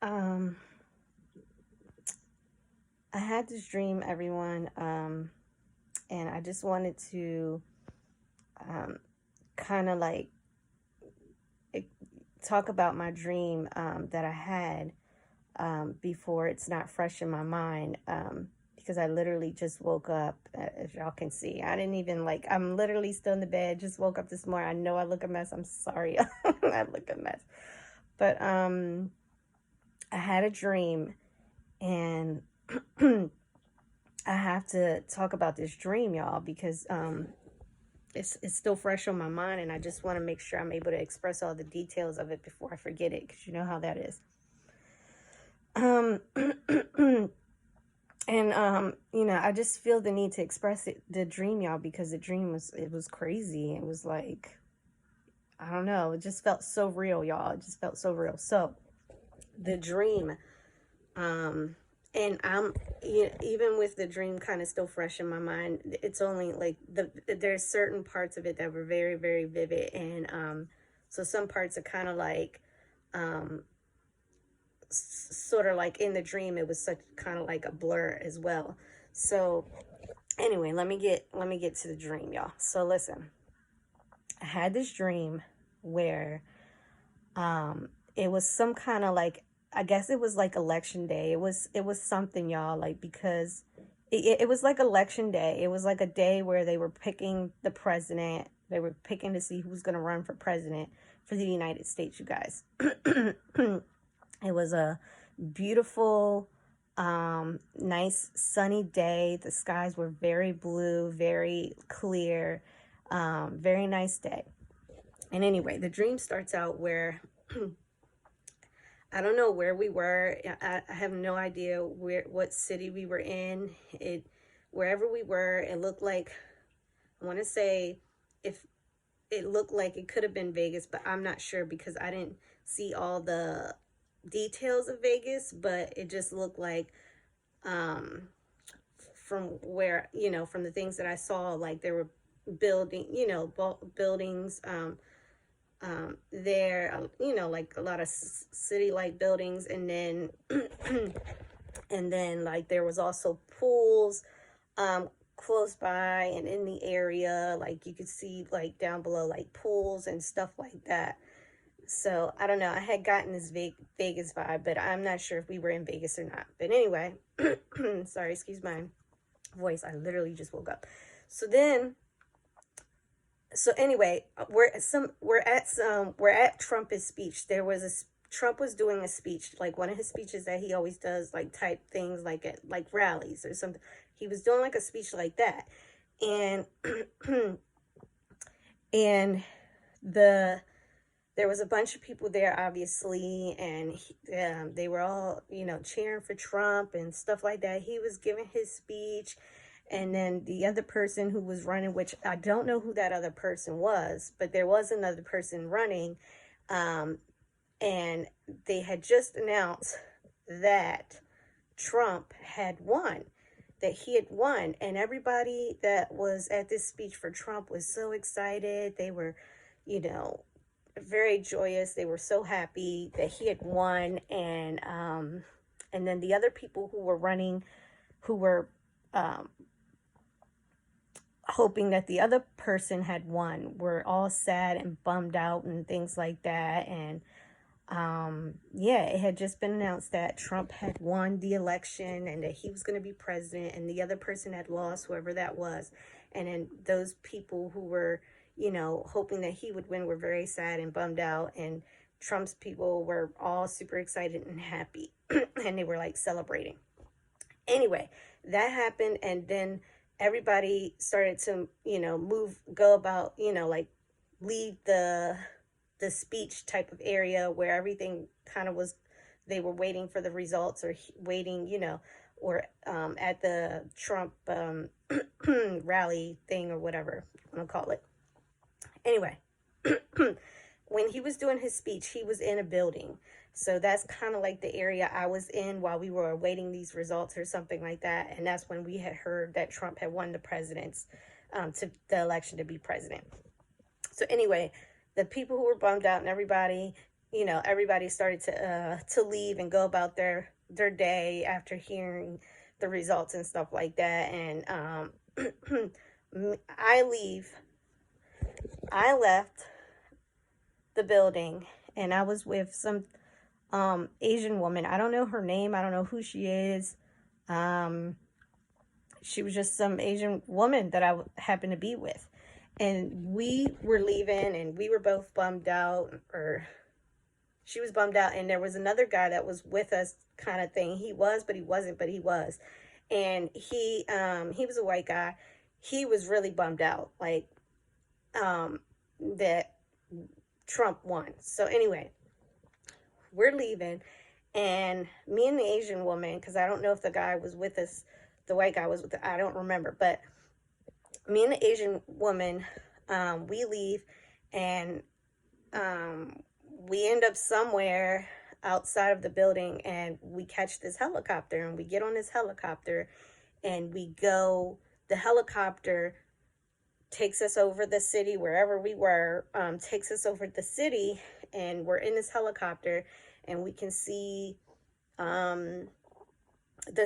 Um, I had this dream, everyone, and I just wanted to um, kind of like e- talk about my dream that I had before it's not fresh in my mind. Because I literally just woke up, as y'all can see. I didn't even like, I'm literally still in the bed, just woke up this morning. I know I look a mess. I'm sorry. I look a mess. But I had a dream, and I have to talk about this dream, y'all, because it's still fresh on my mind, and I just want to make sure I'm able to express all the details of it before I forget it, because you know how that is. Um, and I just feel the need to express the dream, y'all, because the dream was crazy. It was like, I don't know, it just felt so real, y'all. It just felt so real. So the dream, um, and even with the dream kind of still fresh in my mind, it's only like there's certain parts of it that were very, very vivid, and so some parts are kind of like um sort of like in the dream it was such kind of like a blur as well. So anyway, let me get to the dream, y'all. So listen, I had this dream where it was some kind of like, I guess it was like election day. It was something, y'all, like, because it was like election day. It was like a day where they were picking the president. They were picking to see who's going to run for president for the United States, you guys. It was a beautiful, nice sunny day. The skies were very blue, very clear, very nice day. And anyway, the dream starts out where I don't know where we were. I have no idea what city we were in. Wherever we were, it looked like, I want to say, if it looked like it could have been Vegas, but I'm not sure because I didn't see all the details of Vegas, but it just looked like um from where, from the things that I saw, like there were buildings there, like a lot of city like buildings, and then and then like there was also pools um close by and in the area, like you could see like down below like pools and stuff like that. So I don't know, I had gotten this Vegas vibe, but I'm not sure if we were in Vegas or not. But anyway, sorry, excuse my voice, I literally just woke up. So then, so anyway, we're at Trump's speech. Trump was doing a speech, like one of his speeches that he always does, like type things like at like rallies or something. He was doing like a speech like that, and and the there was a bunch of people there, obviously, and they were all, cheering for Trump and stuff like that. He was giving his speech, and then the other person who was running, which I don't know who that other person was, but there was another person running, um, and they had just announced that Trump had won. That he had won, and everybody that was at this speech for Trump was so excited. They were, you know, very joyous. They were so happy that he had won, and then the other people who were running, who were um, hoping that the other person had won, were all sad and bummed out and things like that. And yeah, it had just been announced that Trump had won the election and that he was going to be president, and the other person had lost, whoever that was. And then those people who were, hoping that he would win were very sad and bummed out, and Trump's people were all super excited and happy and they were like celebrating. Anyway, that happened, and then everybody started to, go about, like leave the speech type of area where everything kind of was, they were waiting for the results, or waiting, or at the Trump rally thing, or whatever I'm gonna call it. Anyway, when he was doing his speech, he was in a building. So that's kind of like the area I was in while we were awaiting these results or something like that. And that's when we had heard that Trump had won to the election to be president. So anyway, the people who were bummed out and everybody, you know, everybody started to leave and go about their day after hearing the results and stuff like that. And I leave. I left the building, and I was with some Asian woman. I don't know her name. I don't know who she is. Um, she was just some Asian woman that I happened to be with. And we were leaving, and we were both bummed out, or she was bummed out. And there was another guy that was with us, kind of thing. He was, but he wasn't, but he was. And he was a white guy. He was really bummed out, like, that Trump won. So anyway, we're leaving, and me and the Asian woman, because I don't know if the guy was with us, the white guy was with us, I don't remember, but me and the Asian woman, we leave, and we end up somewhere outside of the building, and we catch this helicopter, and we get on this helicopter, and we go, the helicopter takes us over the city, wherever we were, takes us over the city, and we're in this helicopter, and we can see the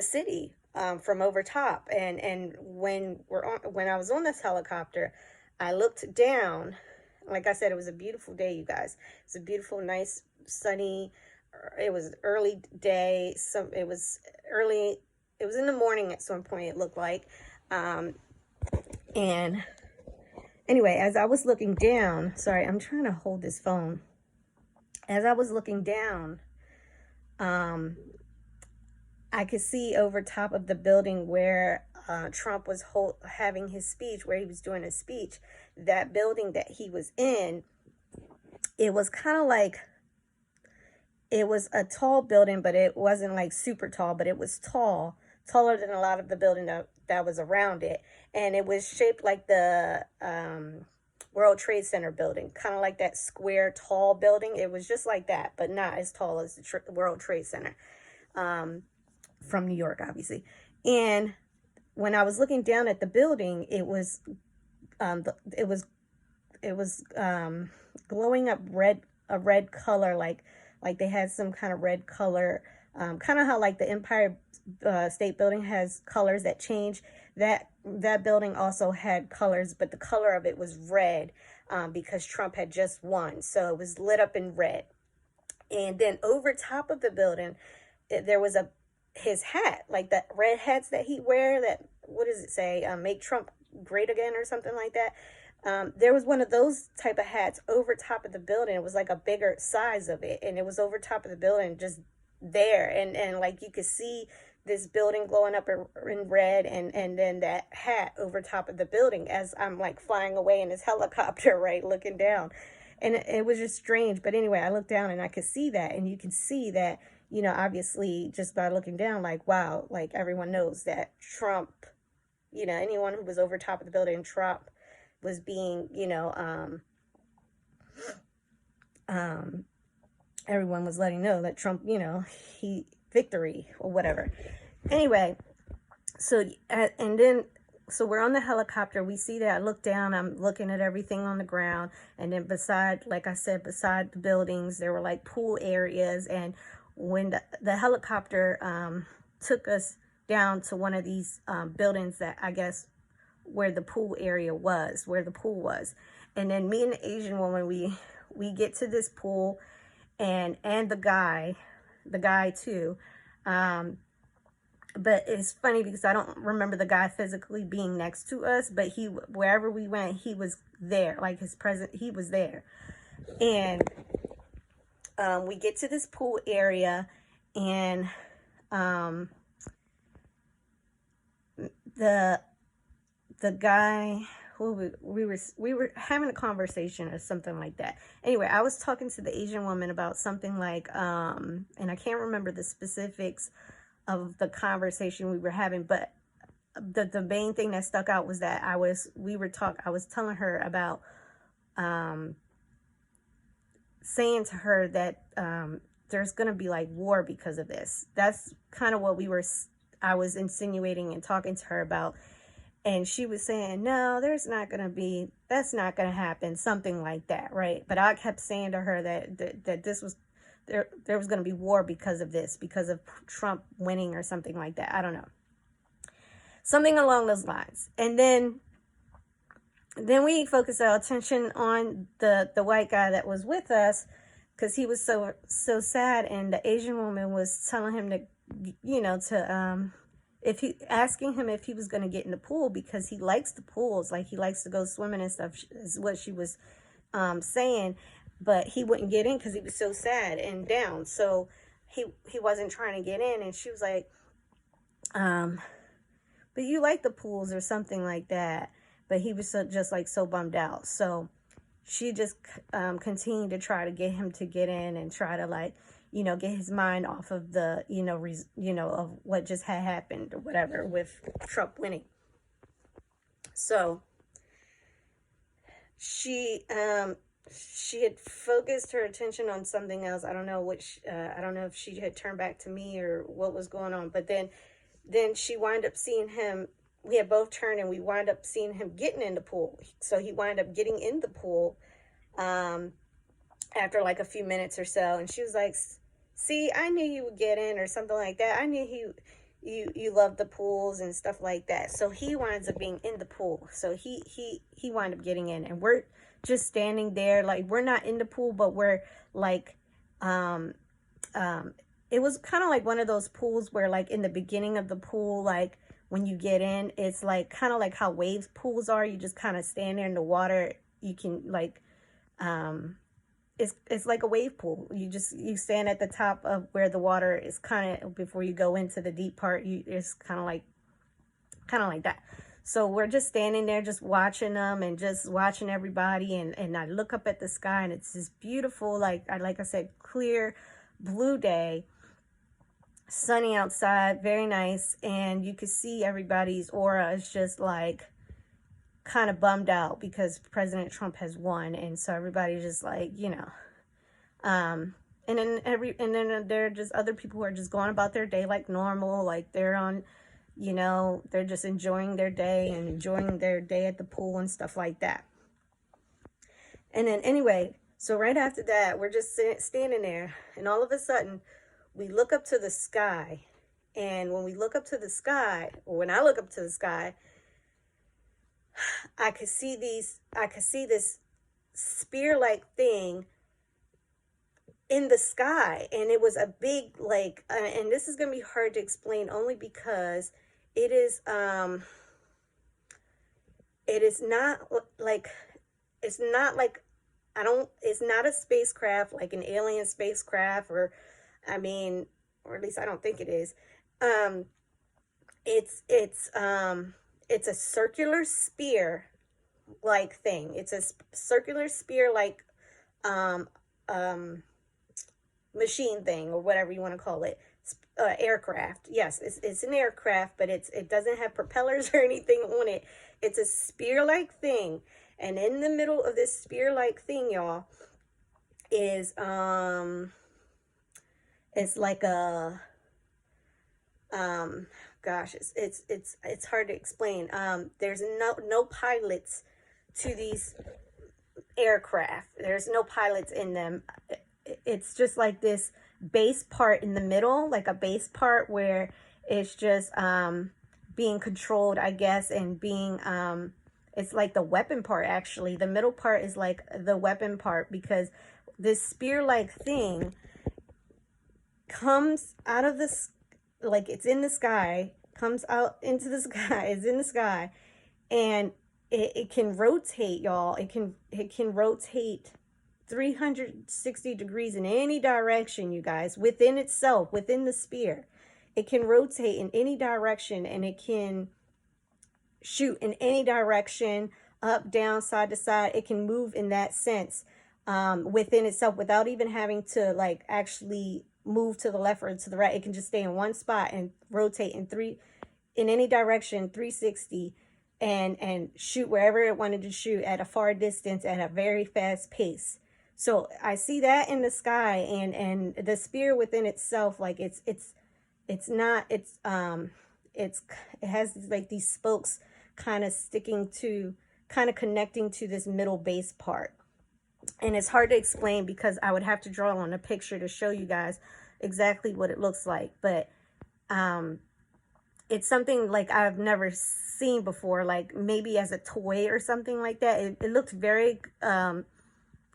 city from over top. And when I was on this helicopter, I looked down. Like I said, it was a beautiful day, you guys. It's a beautiful, nice, sunny. It was early day. It was early. It was in the morning at some point. It looked like, and anyway, as I was looking down, sorry, I'm trying to hold this phone. As I was looking down, I could see over top of the building where Trump was having his speech, where he was doing his speech, that building that he was in, it was kind of like, it was a tall building, but it wasn't like super tall, but it was taller than a lot of the building that was around it. And it was shaped like the World Trade Center building, kind of like that square tall building. It was just like that, but not as tall as the World Trade Center from New York, obviously. And when I was looking down at the building, it was glowing up a red color, like they had some kind of red color, kind of how like the Empire State Building has colors that change. That building also had colors, but the color of it was red, because Trump had just won, so it was lit up in red. And then over top of the building, there was his hat, like the red hats that he wear, that, what does it say, make Trump great again or something like that. There was one of those type of hats over top of the building. It was like a bigger size of it, and it was over top of the building, just there. And like you could see this building glowing up in red, and then that hat over top of the building as I'm like flying away in this helicopter, right, looking down. And it was just strange. But anyway, I looked down and I could see that, and you can see that, you know, obviously just by looking down, like, wow, like everyone knows that Trump, you know, anyone who was over top of the building, Trump was being, you know, everyone was letting know that Trump, you know, victory or whatever. Anyway, so we're on the helicopter. We see that. I look down. I'm looking at everything on the ground. And then like I said, beside the buildings, there were like pool areas. And when the helicopter took us down to one of these buildings that I guess where the pool area was, where the pool was. And then me and the Asian woman, we get to this pool, and the guy too. But it's funny because I don't remember the guy physically being next to us, but wherever we went, he was there, like he was there. And we get to this pool area, and the guy, we were having a conversation or something like that. Anyway, I was talking to the Asian woman about something like, and I can't remember the specifics of the conversation we were having, but the main thing that stuck out was that I was telling her about saying to her that there's gonna be like war because of this. That's kind of what I was insinuating and talking to her about. And she was saying, no, that's not going to happen, something like that, right? But I kept saying to her that this was, there was going to be war because of this, because of Trump winning or something like that. I don't know. Something along those lines. And then we focused our attention on the white guy that was with us, because he was so sad, and the Asian woman was telling him to, if he asking him if he was going to get in the pool, because he likes the pools, like he likes to go swimming and stuff, is what she was saying, but he wouldn't get in because he was so sad and down, so he wasn't trying to get in. And she was like, but you like the pools or something like that. But he was so bummed out. So she just continued to try to get him to get in and try to get his mind off of the, of what just had happened or whatever with Trump winning. So she had focused her attention on something else. I don't know I don't know if she had turned back to me or what was going on. But then she wound up seeing him. We had both turned and we wound up seeing him getting in the pool. So he wound up getting in the pool after like a few minutes or so. And she was like, see, I knew you would get in, or something like that. I knew you loved the pools and stuff like that. So he winds up being in the pool. So he wound up getting in, and we're just standing there. Like, we're not in the pool, but we're like, it was kind of like one of those pools where, like, in the beginning of the pool, like, when you get in, it's like kind of like how wave pools are. You just kind of stand there in the water. You can like, it's like a wave pool. You stand at the top of where the water is, kind of before you go into the deep part. It's kind of like that. So we're just standing there, just watching them and just watching everybody. And I look up at the sky, and it's this beautiful, like I said, clear blue day. Sunny outside, very nice, and you could see everybody's aura is just like kind of bummed out because President Trump has won, and so everybody's just like, and then there are just other people who are just going about their day like normal, like they're on, they're just enjoying their day and enjoying their day at the pool and stuff like that. And then anyway, so right after that, we're just standing there, and all of a sudden, we look up to the sky. And when we look up to the sky, or when I look up to the sky, I could see this spear-like thing in the sky. And it was a big, like, and this is going to be hard to explain only because it is not like, it's not a spacecraft, like an alien spacecraft, or at least I don't think it is. It's a circular spear like thing. It's a circular spear like machine thing, or whatever you want to call it. Aircraft. Yes, it's an aircraft, but it doesn't have propellers or anything on it. It's a spear like thing, and in the middle of this spear like thing, y'all, is it's like a, gosh, it's hard to explain. There's no pilots to these aircraft. There's no pilots in them. It's just like this base part in the middle, like a base part where it's just being controlled, I guess, and being it's like the weapon part. Actually, the middle part is like the weapon part, because this spear-like thing comes out of this, like, it's in the sky, comes out into the sky, is in the sky, and it can rotate, y'all. It can rotate 360 degrees in any direction, you guys, within itself, within the spear. It can rotate in any direction, and it can shoot in any direction, up, down, side to side. It can move in that sense within itself without even having to, like, actually move to the left or to the right. It can just stay in one spot and rotate in any direction, 360, and shoot wherever it wanted to shoot at a far distance at a very fast pace. So I see that in the sky, and the spear within itself, like, it has like these spokes kind of connecting to this middle base part. And it's hard to explain because I would have to draw on a picture to show you guys exactly what it looks like. But it's something like I've never seen before, like maybe as a toy or something like that. It looked very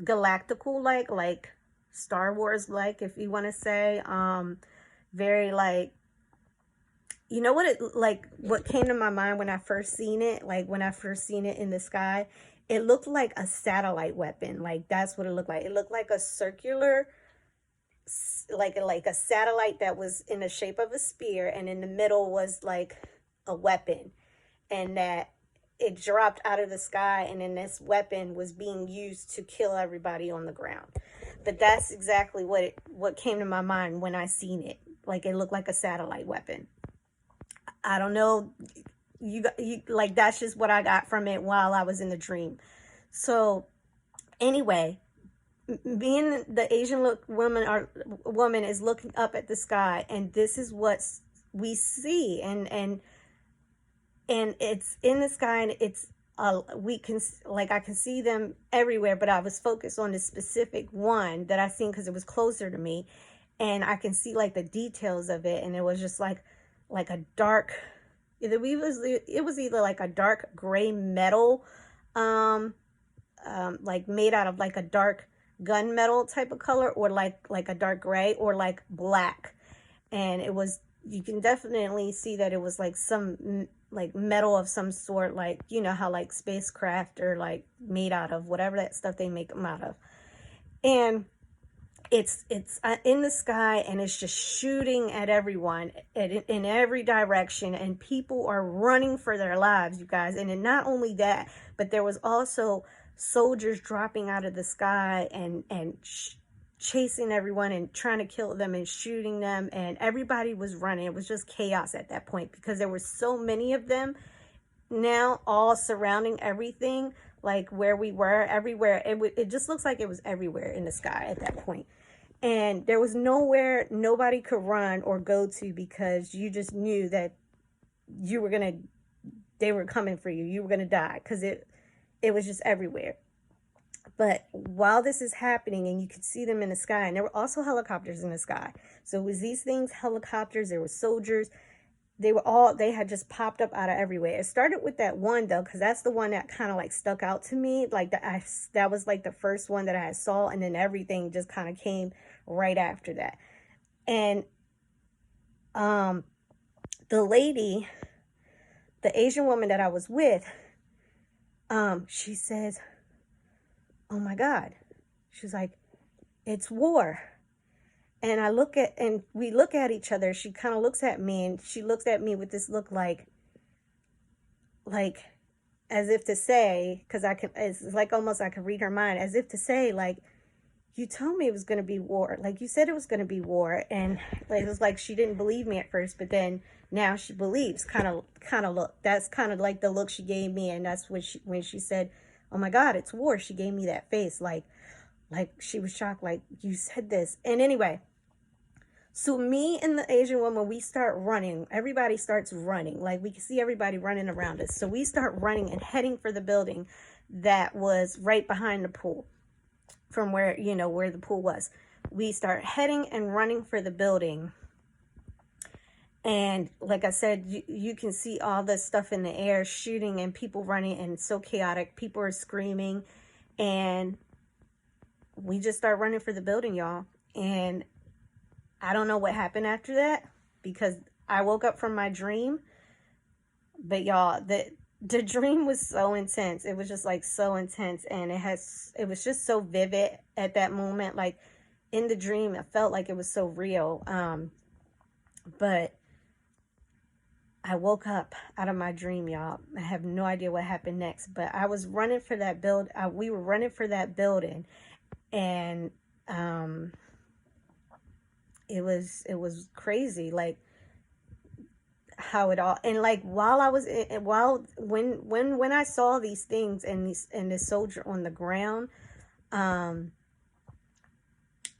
galactical, like Star Wars, like, if you want to say. Very like, you know what what came to my mind when I first seen it, like when I first seen it in the sky, it looked like a satellite weapon. Like, that's what it looked like. It looked like a circular, like a satellite that was in the shape of a spear, and in the middle was like a weapon, and that it dropped out of the sky, and then this weapon was being used to kill everybody on the ground. But that's exactly what came to my mind when I seen it. Like, it looked like a satellite weapon. I don't know, you like, that's just what I got from it while I was in the dream. So anyway, being the Asian woman is looking up at the sky, and this is what we see, and it's in the sky, and it's we can, like, I can see them everywhere, but I was focused on this specific one that I seen because it was closer to me, and I can see like the details of it, and it was just like a dark, it was either like a dark gray metal, like made out of like a dark gunmetal type of color, or like a dark gray, or like black. And it was, you can definitely see that it was like some like metal of some sort, like, you know how like spacecraft are like made out of whatever that stuff they make them out of. And it's in the sky, and it's just shooting at everyone in every direction, and people are running for their lives, you guys. And then not only that, but there was also soldiers dropping out of the sky and chasing everyone and trying to kill them and shooting them, and everybody was running. It was just chaos at that point because there were so many of them now, all surrounding everything, like where we were, everywhere. It just looks like it was everywhere in the sky at that point. And there was nowhere nobody could run or go to, because you just knew that they were coming for you. You were gonna die, because it was just everywhere. But while this is happening, and you could see them in the sky, and there were also helicopters in the sky. So it was these things, helicopters, there were soldiers. They had just popped up out of everywhere. It started with that one, though, because that's the one that kind of like stuck out to me. Like, that was like the first one that I saw, and then everything just kind of came right after that. And the lady, the Asian woman that I was with, she says, "Oh my God." She's like, "It's war." And we look at each other. She kind of looks at me, and she looks at me with this look like as if to say, because it's like almost I could read her mind, as if to say, like, you told me it was going to be war. Like, you said it was going to be war. And like, it was like she didn't believe me at first, but then now she believes, kind of look. That's kind of like the look she gave me. And that's when she said, "Oh my God, it's war," she gave me that face, like she was shocked, like, you said this. And anyway, so me and the Asian woman, we start running. Everybody starts running. Like, we can see everybody running around us. So we start running and heading for the building that was right behind the pool, from where the pool was. We start heading and running for the building. And like I said, you can see all this stuff in the air, shooting, and people running, and it's so chaotic. People are screaming, and we just start running for the building, y'all. And I don't know what happened after that, because I woke up from my dream. But y'all, the dream was so intense. It was just like so intense, and it was just so vivid at that moment. Like, in the dream, it felt like it was so real. But I woke up out of my dream, y'all. I have no idea what happened next, but I was running for that we were running for that building, and it was crazy, like how it all, and like when I saw these things and this soldier on the ground, I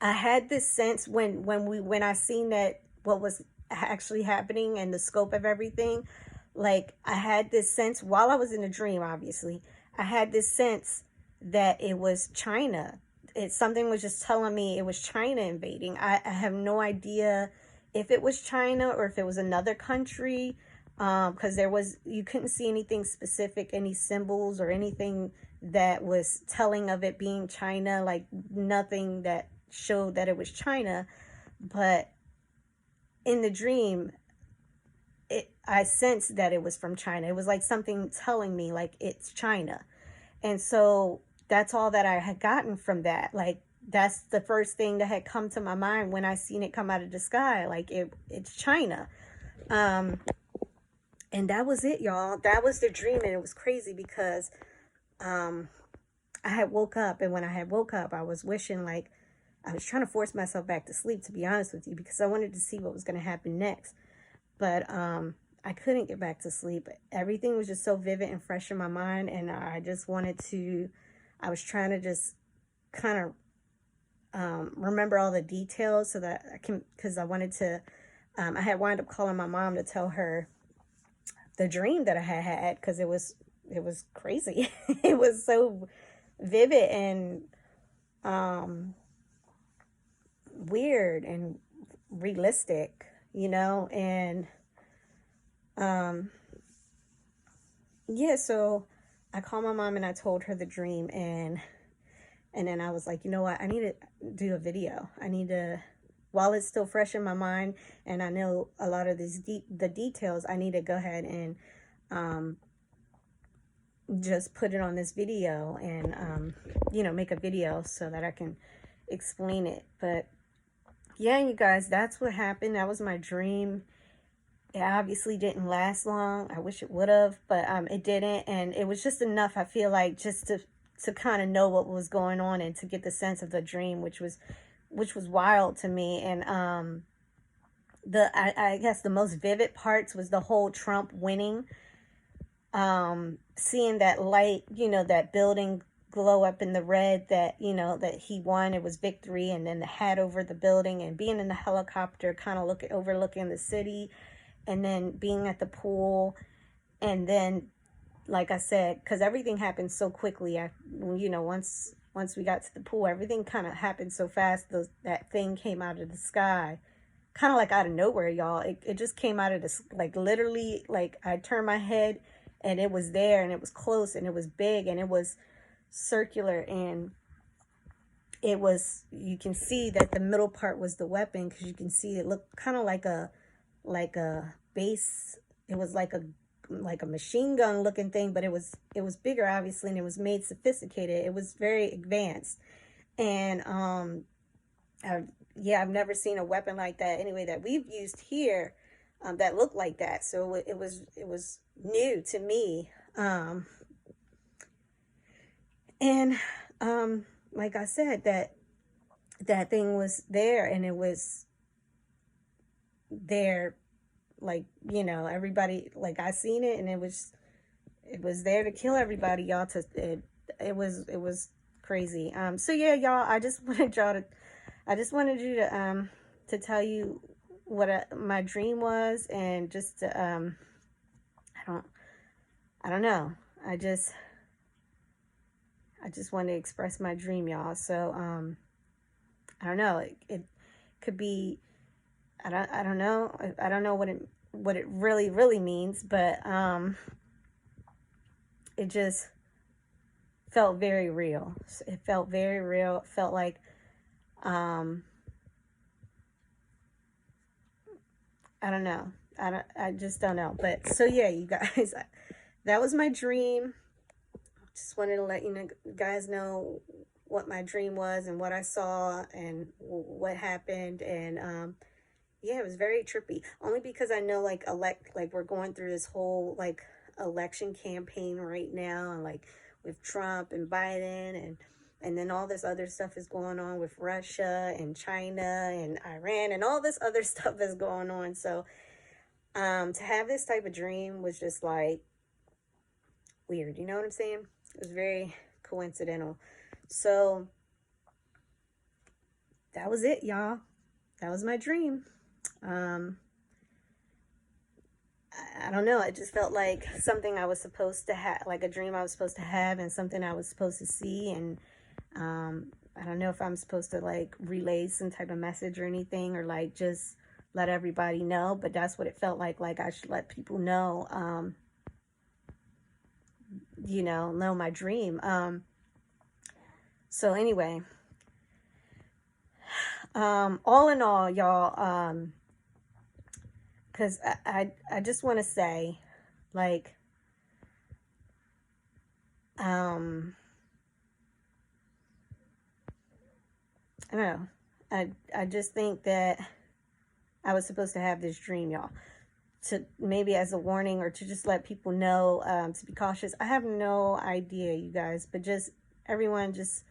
had this sense when I seen that what was actually happening and the scope of everything, Like, I had this sense while I was in a dream, obviously, I had this sense that it was China. Something was just telling me it was China invading. I have no idea if it was China or if it was another country, because you couldn't see anything specific, any symbols or anything that was telling of it being China, like nothing that showed that it was China. But in the dream, I sensed that it was from China. It was like something telling me like it's China. And so that's all that I had gotten from that. Like, that's the first thing that had come to my mind when I seen it come out of the sky. Like, it's China. And that was it, y'all. That was the dream. And it was crazy because I had woke up. And when I had woke up, I was wishing, like, I was trying to force myself back to sleep, to be honest with you, because I wanted to see what was going to happen next. But I couldn't get back to sleep. Everything was just so vivid and fresh in my mind, and I just wanted to, I was trying to just kind of remember all the details so that I can, because I wanted to, I had wound up calling my mom to tell her the dream that I had had, because it was crazy. It was so vivid and weird and realistic, you know. And yeah, so I called my mom and I told her the dream, and then I was like, you know what, I need to do a video. I need to, while it's still fresh in my mind and I know a lot of the details, I need to go ahead and just put it on this video and you know, make a video so that I can explain it. But yeah, you guys, that's what happened. That was my dream. It obviously didn't last long. I wish it would have, but it didn't. And it was just enough, I feel like, just to kind of know what was going on and to get the sense of the dream, which was wild to me. And I guess the most vivid parts was the whole Trump winning. Seeing that light, you know, that building glow up in the red, that, you know, that he won, it was victory. And then the hat over the building, and being in the helicopter, kind of overlooking the city, and then being at the pool. And then, like I said, because everything happened so quickly, you know, once we got to the pool, everything kind of happened so fast. That thing came out of the sky, kind of like out of nowhere, y'all. It just came out of this, like, literally, like, I turned my head and it was there, and it was close, and it was big, and it was circular, and it was, you can see that the middle part was the weapon, because you can see it looked kind of like a base. It was like a machine gun looking thing, but it was bigger, obviously, and it was made sophisticated. It was very advanced. And I've never seen a weapon like that anyway that we've used here, that looked like that. So it was new to me. And like I said, that thing was there, and it was there, like, you know, everybody, like, I seen it, and it was there to kill everybody, y'all. It was crazy. So yeah, y'all, I just wanted you to tell you what my dream was, and just to I don't know, I just want to express my dream, y'all. So I don't know, it could be, I don't know what it really means, but it just felt very real. It felt very real. It felt like I don't know. I just don't know. But so yeah, you guys, that was my dream. Just wanted to let you guys know what my dream was and what I saw and what happened. And yeah, it was very trippy. Only because I know, like, we're going through this whole, like, election campaign right now, and, like, with Trump and Biden, and then all this other stuff is going on with Russia and China and Iran, and all this other stuff is going on. So to have this type of dream was just, like, weird. You know what I'm saying? It was very coincidental. So that was it, y'all. That was my dream. I don't know, it just felt like something I was supposed to have, like a dream I was supposed to have, and something I was supposed to see. And I don't know if I'm supposed to like relay some type of message or anything, or like just let everybody know, but that's what it felt like I should let people know, you know my dream. So anyway, all in all, y'all, because I just want to say, like, I don't know. I just think that I was supposed to have this dream, y'all, to maybe as a warning, or to just let people know, to be cautious. I have no idea, you guys, but just everyone, just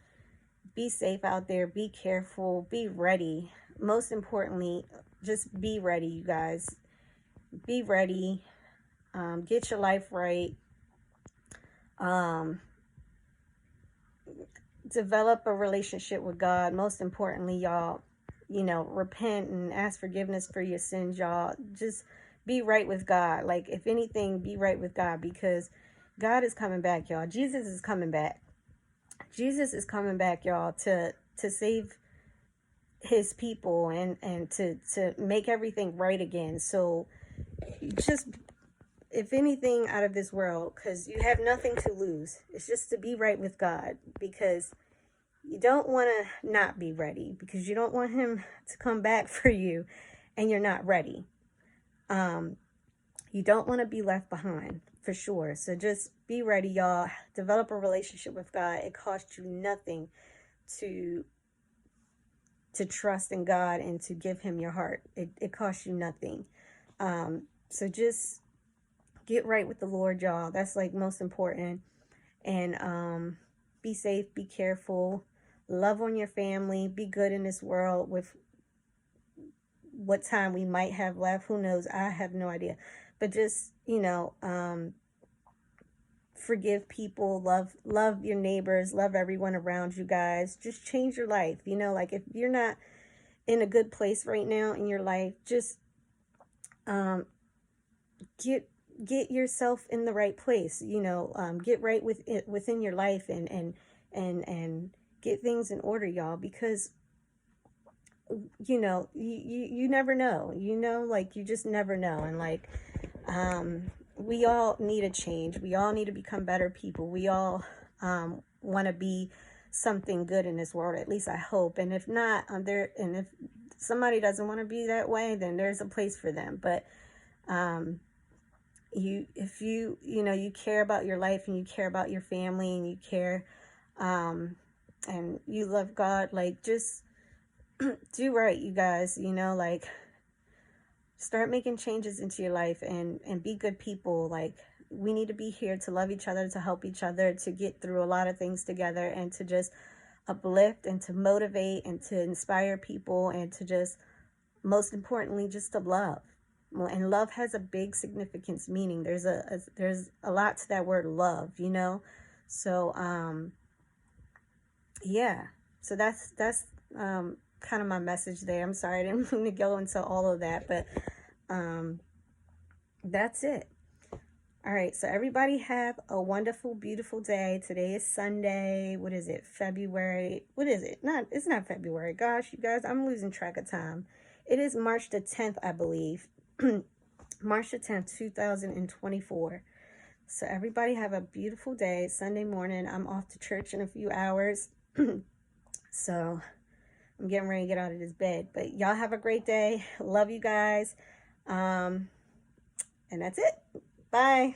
be safe out there, be careful, be ready. Most importantly, just be ready, you guys. Be ready. Get your life right. Develop a relationship with God. Most importantly, y'all, repent and ask forgiveness for your sins, y'all. Just be right with God. Like, if anything, be right with God, because God is coming back, y'all. Jesus is coming back. Jesus is coming back, y'all, to save his people, and to make everything right again. So just, if anything out of this world, because you have nothing to lose, it's just to be right with God, because you don't want to not be ready, because you don't want him to come back for you and you're not ready. You don't want to be left behind, for sure. So just be ready, y'all. Develop a relationship with God. It costs you nothing to trust in God and to give him your heart. It costs you nothing. So just get right with the Lord, y'all. That's like most important. And be safe, be careful, love on your family, be good in this world with what time we might have left. Who knows? I have no idea. But just, forgive people, love your neighbors, love everyone around you guys. Just change your life. Like, if you're not in a good place right now in your life, just get yourself in the right place. Get right with it within your life, and get things in order, y'all, because you never know. Like, you just never know. And like, we all need a change. We all need to become better people. We all want to be something good in this world. At least I hope. And if not, and if somebody doesn't want to be that way, then there's a place for them. But if you care about your life, and you care about your family, and you care, and you love God, like, just do right, you guys. Like, start making changes into your life, and be good people. Like, we need to be here to love each other, to help each other, to get through a lot of things together, and to just uplift, and to motivate, and to inspire people, and to just, most importantly, just to love. And love has a big significance, meaning there's a lot to that word love, so yeah. So that's kind of my message there. I'm sorry I didn't mean to go into all of that, but that's it. All right, so everybody have a wonderful, beautiful day. Today is Sunday. What is it? February. What is it? It's not February. Gosh, you guys, I'm losing track of time. It is March the 10th, I believe. March the 10th, 2024. So everybody have a beautiful day. Sunday morning. I'm off to church in a few hours. So I'm getting ready to get out of this bed. But y'all have a great day. Love you guys. And that's it. Bye.